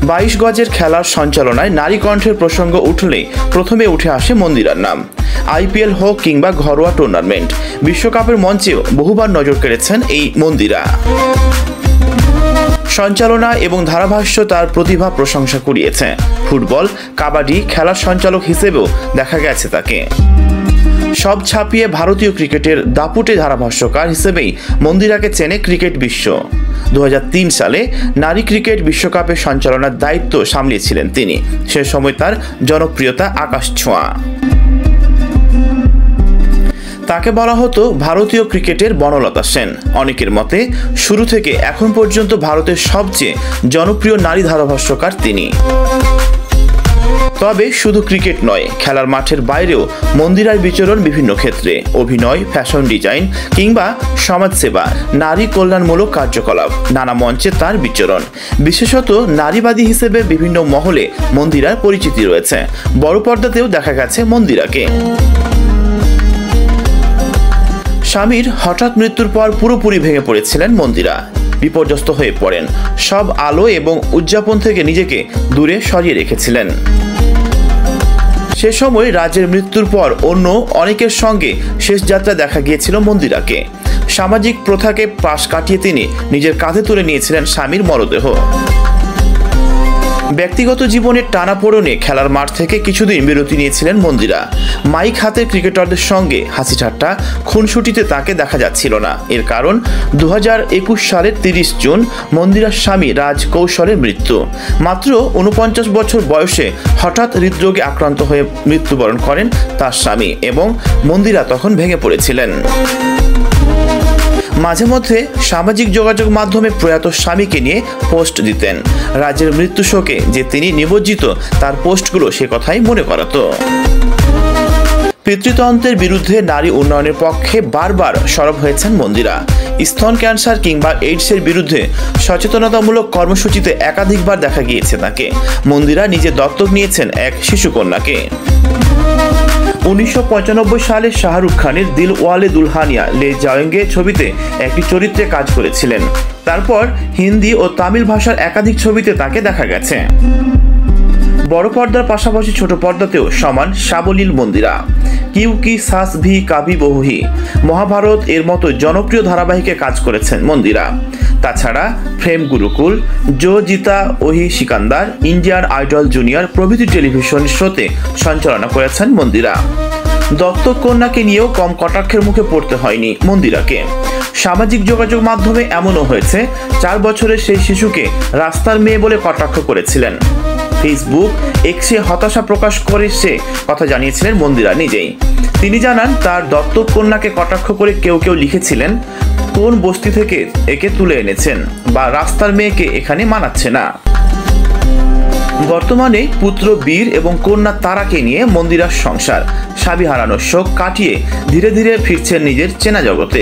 22 গজের খেলার সঞ্চালনায় নারী কণ্ঠের প্রসঙ্গ উঠলেই প্রথমে উঠে আসে মন্দিরার নাম। আইপিএল হোক কিংবা ঘরোয়া টুর্নামেন্ট, বিশ্বকাপের মঞ্চেও বহুবার নজর কেড়েছেন এই মন্দিরা। সঞ্চালনা এবং ধারাভাষ্য তার প্রতিভা প্রশংসা কুড়িয়েছে। ফুটবল, কাবাডি খেলার সঞ্চালক হিসেবেও দেখা গেছে তাকে। সব ছাপিয়ে ভারতীয় ক্রিকেটের দাপুটে ধারাভাষ্যকার হিসেবেই মন্দিরাকে চেনে ক্রিকেট বিশ্ব। 2003 সালে নারী ক্রিকেট বিশ্বকাপের সঞ্চালনার দায়িত্ব সামলিয়েছিলেন তিনি। সে সময় তার জনপ্রিয়তা আকাশ ছোঁয়া। তাকে বলা হতো ভারতীয় ক্রিকেটের বনলতা সেন। অনেকের মতে শুরু থেকে এখন পর্যন্ত ভারতের সবচেয়ে জনপ্রিয় নারী ধারাভাষ্যকার তিনি। তবে শুধু ক্রিকেট নয়, খেলার মাঠের বাইরেও মন্দিরার বিচরণ বিভিন্ন ক্ষেত্রে। অভিনয়, ফ্যাশন ডিজাইন কিংবা সমাজসেবা, নারী কল্যাণমূলক কার্যকলাপ, নানা মঞ্চে তার বিচরণ। বিশেষত নারীবাদী হিসেবে বিভিন্ন মহলে মন্দিরার পরিচিতি রয়েছে। বড় পর্দাতেও দেখা গেছে মন্দিরাকে। স্বামীর হঠাৎ মৃত্যুর পর পুরোপুরি ভেঙে পড়েছিলেন মন্দিরা। বিপর্যস্ত হয়ে পড়েন। সব আলো এবং উদযাপন থেকে নিজেকে দূরে সরিয়ে রেখেছিলেন। সে সময় রাজের মৃত্যুর পর অন্য অনেকের সঙ্গে শেষ যাত্রা দেখা গিয়েছিল মন্দিরাকে। সামাজিক প্রথাকে পাশ কাটিয়ে তিনি নিজের কাঁধে তুলে নিয়েছিলেন স্বামীর মরদেহ। ব্যক্তিগত জীবনের টানাপোড়েনে খেলার মাঠ থেকে কিছুদিন বিরতি নিয়েছিলেন মন্দিরা। মাইক হাতে ক্রিকেটারদের সঙ্গে হাসি ঠাট্টা, খুনসুটিতে তাকে দেখা যাচ্ছিল না। এর কারণ 2021 সালের 30 জুন মন্দিরার স্বামী রাজ কৌশলের মৃত্যু। মাত্র 49 বছর বয়সে হঠাৎ হৃদরোগে আক্রান্ত হয়ে মৃত্যুবরণ করেন তার স্বামী এবং মন্দিরা তখন ভেঙে পড়েছিলেন। মাঝে মধ্যে সামাজিক যোগাযোগ মাধ্যমে প্রয়াত স্বামীকে নিয়ে পোস্ট দিতেন। রাজের মৃত্যু শোকে যে তিনি নিমজ্জিত, তার পোস্টগুলো সে কথাই মনে করাতো। পিতৃতন্ত্রের বিরুদ্ধে নারী উন্নয়নের পক্ষে বারবার সরব হয়েছেন মন্দিরা। স্তন ক্যান্সার কিংবা এইডসের বিরুদ্ধে সচেতনতামূলক কর্মসূচিতে একাধিকবার দেখা গিয়েছে তাকে। মন্দিরা নিজে দত্তক নিয়েছেন এক শিশুকন্যাকে। 1995 সালে শাহরুখ খানের দিলওয়ালে দুলহানিয়া লে জায়েঙ্গে ছবিতে একটি চরিত্রে কাজ করেছিলেন। তারপর হিন্দি ও তামিল ভাষার একাধিক ছবিতে তাকে দেখা গেছে। বড় পর্দার পাশাপাশি ছোট পর্দাতেও সমান সাবলীল মন্দিরা। কিউ কি সাস ভি কাভি বহু হি, মহাভারত এর মতো জনপ্রিয় ধারাবাহিকে কাজ করেছেন মন্দিরা। তাছাড়া প্রেম গুরুকুল, জো জিতা ওহি সিকান্দার, ইন্ডিয়ান আইডল জুনিয়র প্রভৃতি টেলিভিশন শোতে সঞ্চালনা করেছেন মন্দিরা। দত্তক কন্যাকে নিয়েও কম কটাক্ষের মুখে পড়তে হয়নি মন্দিরাকে। সামাজিক যোগাযোগ মাধ্যমে এমনও হয়েছে 4 বছরের সেই শিশুকে রাস্তার মেয়ে বলে কটাক্ষ করেছিলেন। ফেসবুক এক্সে হতাশা প্রকাশ করে সে কথা জানিয়েছিলেন মন্দিরা নিজেই। তিনি জানান, তার দত্তক কন্যাকে কটাক্ষ করে কেউ কেউ লিখেছিলেন, কোন বস্তি থেকে একে তুলে এনেছেন, বা রাস্তার মেয়েকে এখানে মানাচ্ছে না। বর্তমানে পুত্র বীর এবং কন্যা তারাকে নিয়ে মন্দিরার সংসার। স্বামী হারানোর শোক কাটিয়ে ধীরে ধীরে ফিরছেন নিজের চেনা জগতে।